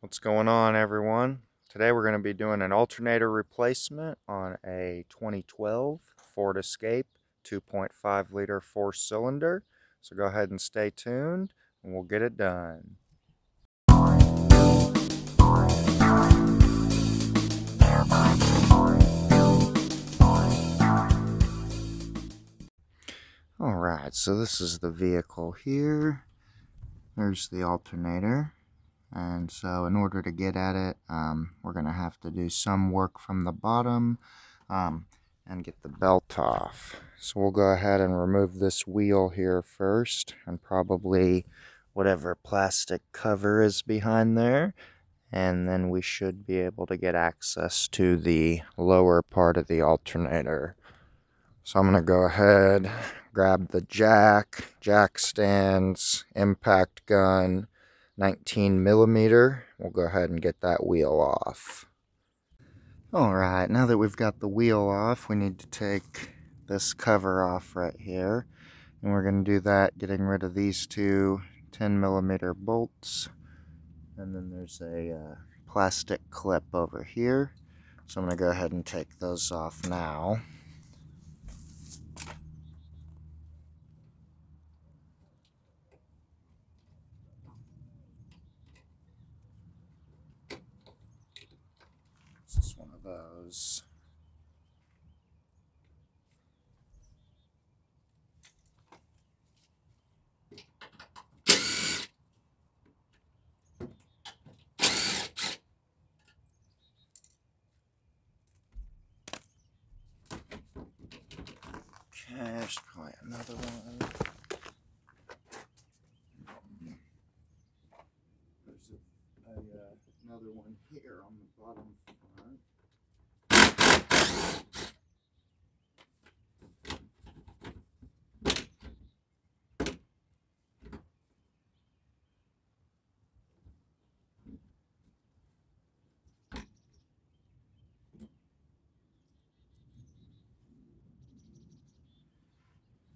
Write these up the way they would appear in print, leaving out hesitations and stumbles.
What's going on, everyone? Today we're going to be doing an alternator replacement on a 2012 Ford Escape 2.5 liter 4-cylinder. So go ahead and stay tuned and we'll get it done. Alright, so this is the vehicle here. There's the alternator. And so in order to get at it, we're going to have to do some work from the bottom and get the belt off. So we'll go ahead and remove this wheel here first, and probably whatever plastic cover is behind there. And then we should be able to get access to the lower part of the alternator. So I'm going to go ahead, grab the jack stands, impact gun, 19mm. We'll go ahead and get that wheel off. Alright, now that we've got the wheel off, we need to take this cover off right here. And we're going to do that getting rid of these two 10mm bolts. And then there's a plastic clip over here. So I'm going to go ahead and take those off now. This is one of those. Okay, there's probably another one. There's another one here on the bottom front.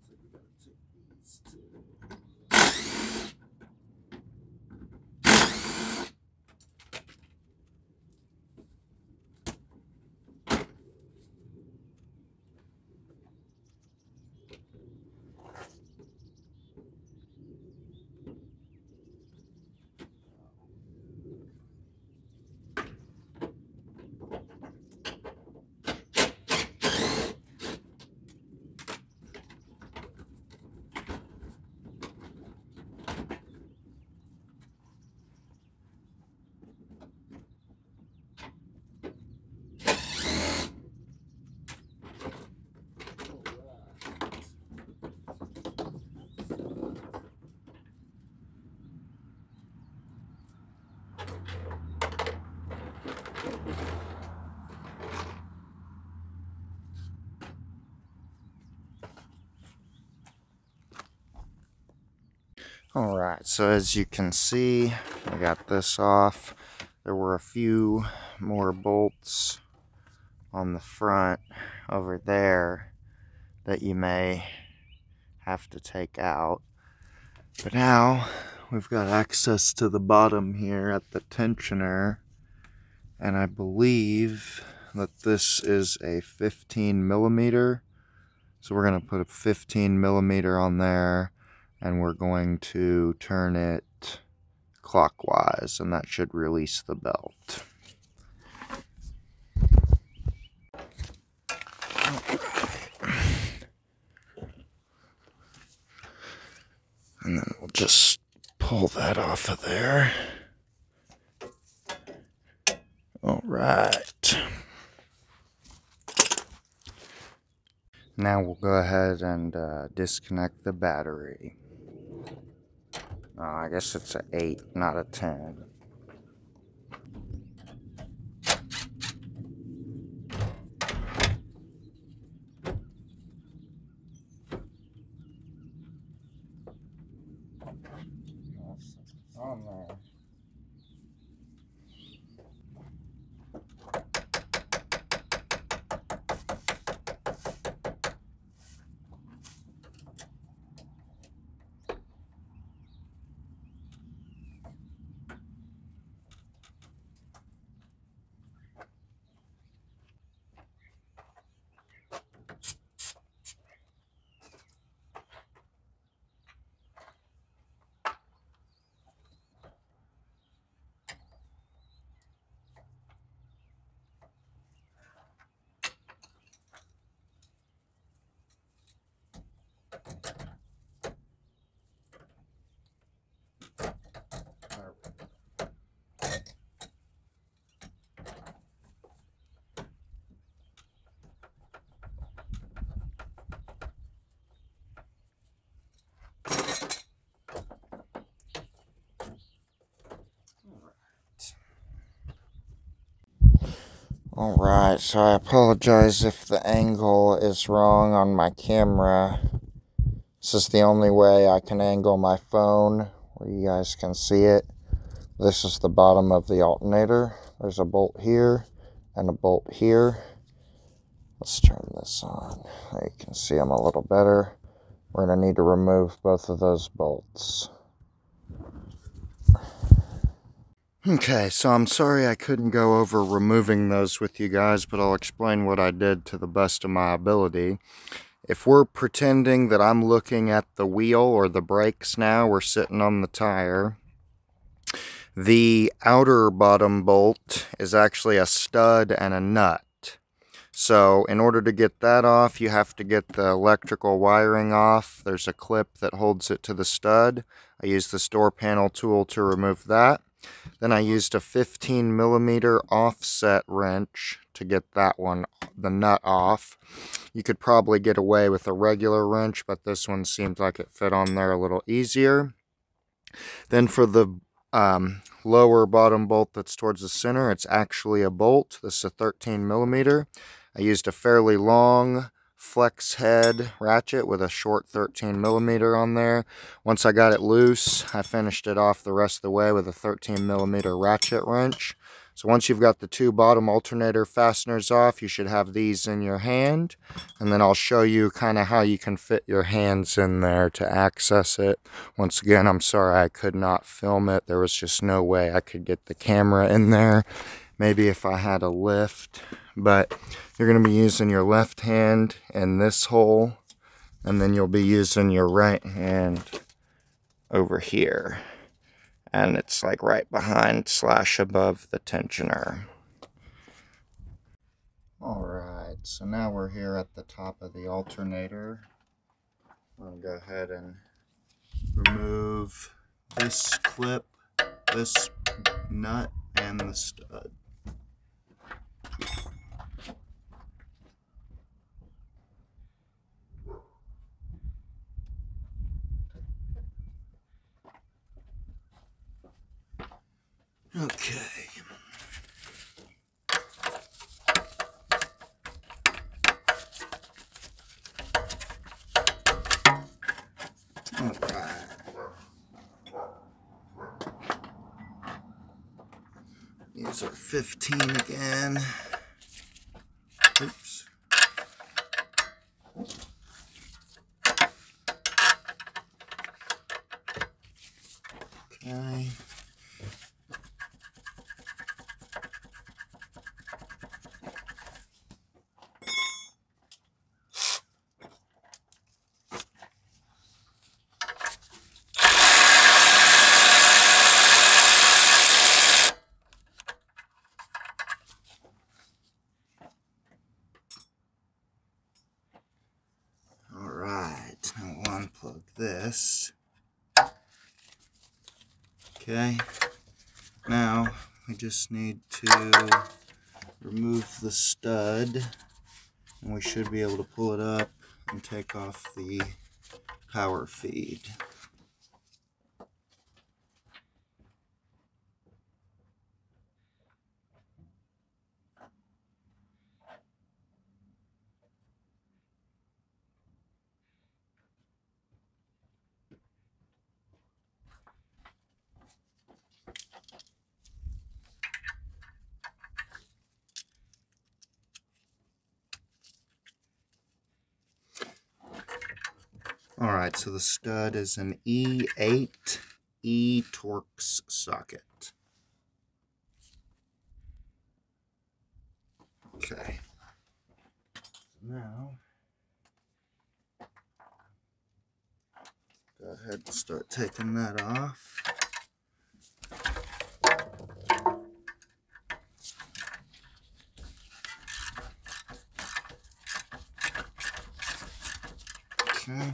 So we gotta take these two. Alright, so as you can see, I got this off. There were a few more bolts on the front over there that you may have to take out. But now we've got access to the bottom here at the tensioner, and I believe that this is a 15mm. So we're going to put a 15mm on there, and we're going to turn it clockwise, and that should release the belt. And then we'll just pull that off of there. All right. Now we'll go ahead and disconnect the battery. I guess it's an 8, not a 10. On there. Alright, so I apologize if the angle is wrong on my camera. This is the only way I can angle my phone where you guys can see it. This is the bottom of the alternator. There's a bolt here and a bolt here. Let's turn this on. There you can see them a little better. We're going to need to remove both of those bolts. Okay, so I'm sorry I couldn't go over removing those with you guys, but I'll explain what I did to the best of my ability. If we're pretending that I'm looking at the wheel or the brakes now, we're sitting on the tire. The outer bottom bolt is actually a stud and a nut. So in order to get that off, you have to get the electrical wiring off. There's a clip that holds it to the stud. I used the store panel tool to remove that. Then I used a 15mm offset wrench to get that one, the nut, off. You could probably get away with a regular wrench, but this one seemed like it fit on there a little easier. Then for the lower bottom bolt that's towards the center, it's actually a bolt. This is a 13mm. I used a fairly long flex head ratchet with a short 13mm on there. Once I got it loose, I finished it off the rest of the way with a 13mm ratchet wrench. So once you've got the two bottom alternator fasteners off, you should have these in your hand. And then I'll show you kind of how you can fit your hands in there to access it. Once again, I'm sorry I could not film it. There was just no way I could get the camera in there. Maybe if I had a lift. But you're going to be using your left hand in this hole, and then you'll be using your right hand over here. And it's like right behind / above the tensioner. Alright, so now we're here at the top of the alternator. I'm going to go ahead and remove this clip, this nut, and the stud. Okay. Alright. Use our 15 again. Oops. Okay. Now we'll unplug this. Okay, now we just need to remove the stud, and we should be able to pull it up and take off the power feed. Alright, so the stud is an E8 E-Torx socket. Okay. Now, go ahead and start taking that off. Okay.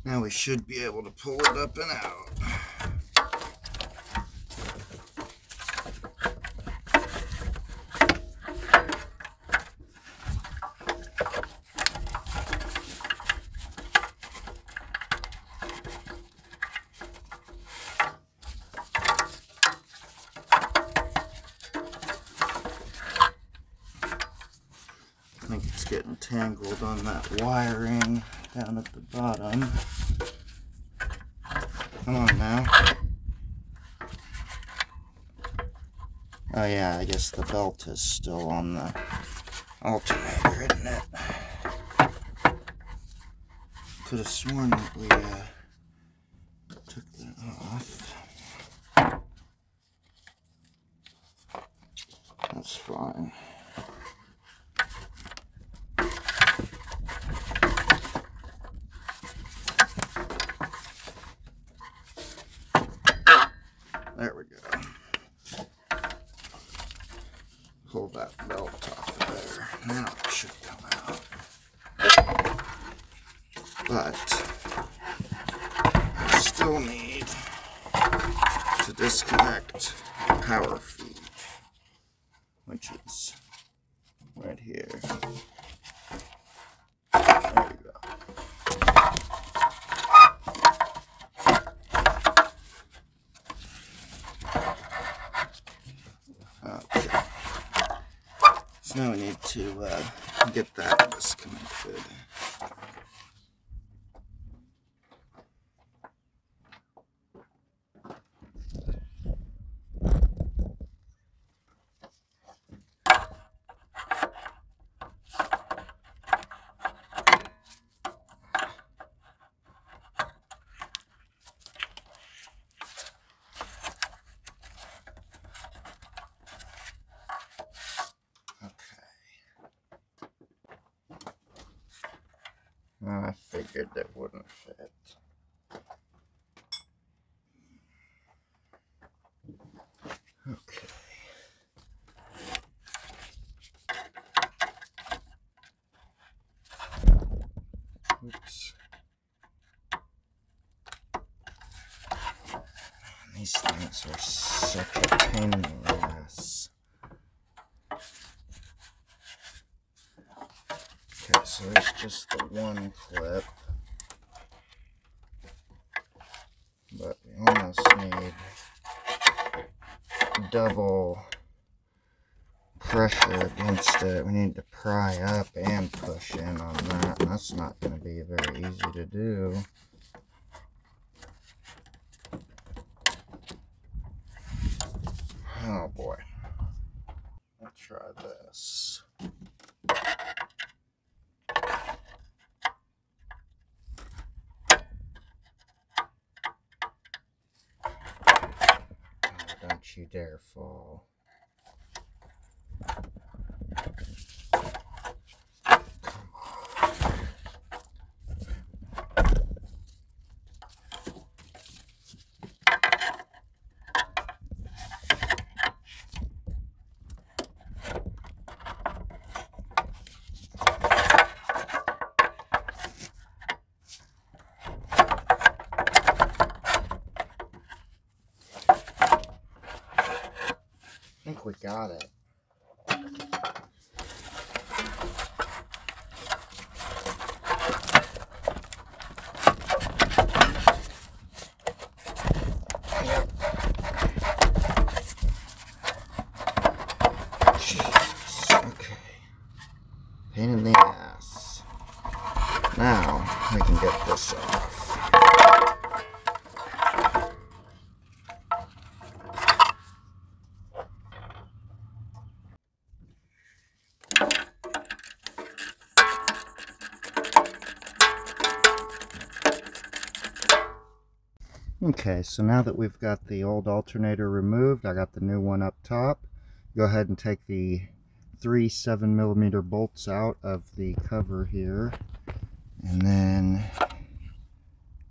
Now we should be able to pull it up and out. I think it's getting tangled on that wiring down at the bottom. Come on now. Oh yeah, I guess the belt is still on the alternator, isn't it? Could have sworn that we took that off. That's fine. There we go. Pull that belt off of there. Now it should come out. But I still need to disconnect the power feed, which is right here. There we go. Okay. So now we need to get that disconnected. I figured that wouldn't fit. Okay. Oops. These things are such a pain in the ass. Okay, so there's just the one clip, but we almost need double pressure against it. We need to pry up and push in on that, and that's not going to be very easy to do. Oh boy. Let's try this. Don't you dare fall. I think we got it. Yep. Jesus. Okay. Pain in the ass. Now we can get this off. Okay, so now that we've got the old alternator removed, I got the new one up top. Go ahead and take the 3 7mm bolts out of the cover here, and then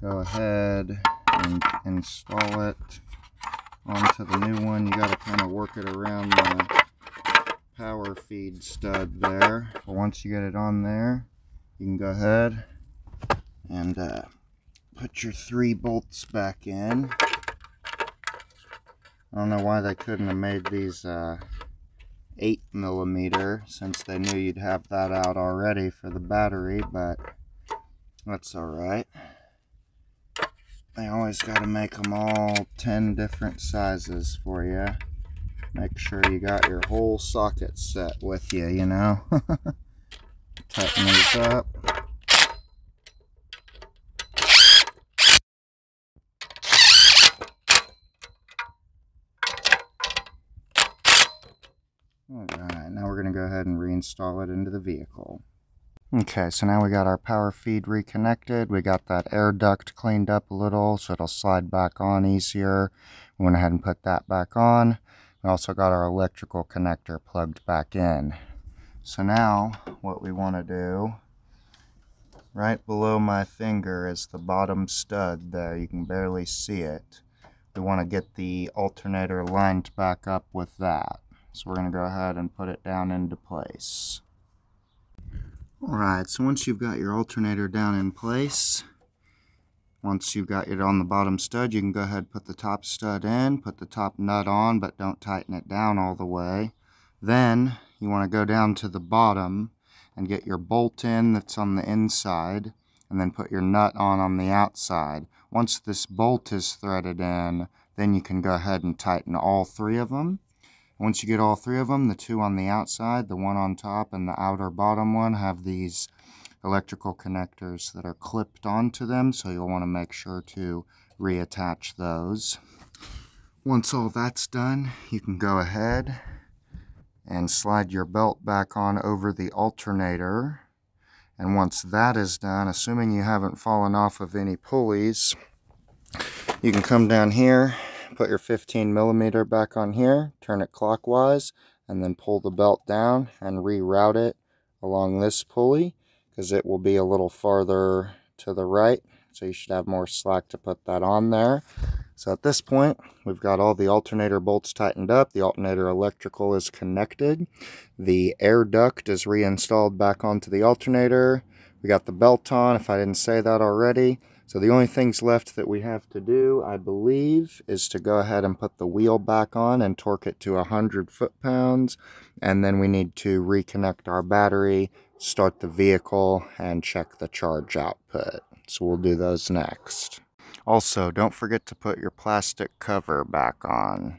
go ahead and install it onto the new one. You got to kind of work it around the power feed stud there. But once you get it on there, you can go ahead and put your 3 bolts back in. I don't know why they couldn't have made these 8mm, since they knew you'd have that out already for the battery, but that's alright. They always got to make them all 10 different sizes for you. Make sure you got your whole socket set with you, you know. Tighten these up. Alright, now we're going to go ahead and reinstall it into the vehicle. Okay, so now we got our power feed reconnected. We got that air duct cleaned up a little so it'll slide back on easier. We went ahead and put that back on. We also got our electrical connector plugged back in. So now what we want to do, right below my finger is the bottom stud there. You can barely see it. We want to get the alternator lined back up with that. So we're going to go ahead and put it down into place. Alright, so once you've got your alternator down in place, once you've got it on the bottom stud, you can go ahead and put the top stud in, put the top nut on, but don't tighten it down all the way. Then you want to go down to the bottom and get your bolt in that's on the inside, and then put your nut on the outside. Once this bolt is threaded in, then you can go ahead and tighten all 3 of them. Once you get all 3 of them, the 2 on the outside, the 1 on top, and the outer bottom one have these electrical connectors that are clipped onto them, so you'll want to make sure to reattach those. Once all that's done, you can go ahead and slide your belt back on over the alternator. And once that is done, assuming you haven't fallen off of any pulleys, you can come down here, put your 15mm back on here, turn it clockwise, and then pull the belt down and reroute it along this pulley, because it will be a little farther to the right, so you should have more slack to put that on there. So at this point, we've got all the alternator bolts tightened up, the alternator electrical is connected, the air duct is reinstalled back onto the alternator, we got the belt on, if I didn't say that already. So the only things left that we have to do, I believe, is to go ahead and put the wheel back on and torque it to 100 foot-pounds. And then we need to reconnect our battery, start the vehicle, and check the charge output. So we'll do those next. Also, don't forget to put your plastic cover back on.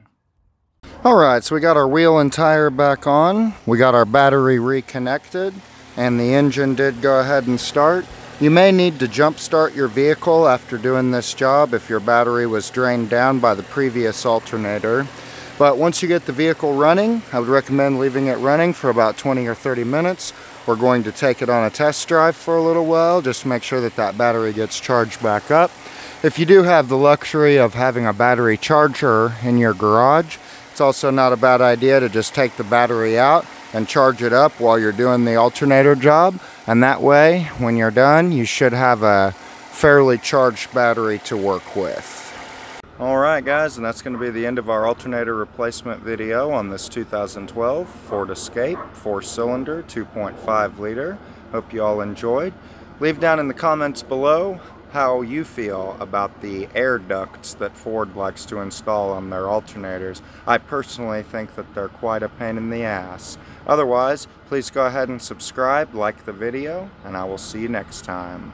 Alright, so we got our wheel and tire back on. We got our battery reconnected, and the engine did go ahead and start. You may need to jump start your vehicle after doing this job if your battery was drained down by the previous alternator. But once you get the vehicle running, I would recommend leaving it running for about 20 or 30 minutes. We're going to take it on a test drive for a little while just to make sure that that battery gets charged back up. If you do have the luxury of having a battery charger in your garage, it's also not a bad idea to just take the battery out and charge it up while you're doing the alternator job. And that way, when you're done, you should have a fairly charged battery to work with. Alright guys, and that's going to be the end of our alternator replacement video on this 2012 Ford Escape 4-cylinder 2.5 liter. Hope you all enjoyed. Leave down in the comments below how you feel about the air ducts that Ford likes to install on their alternators. I personally think that they're quite a pain in the ass. Otherwise, please go ahead and subscribe, like the video, and I will see you next time.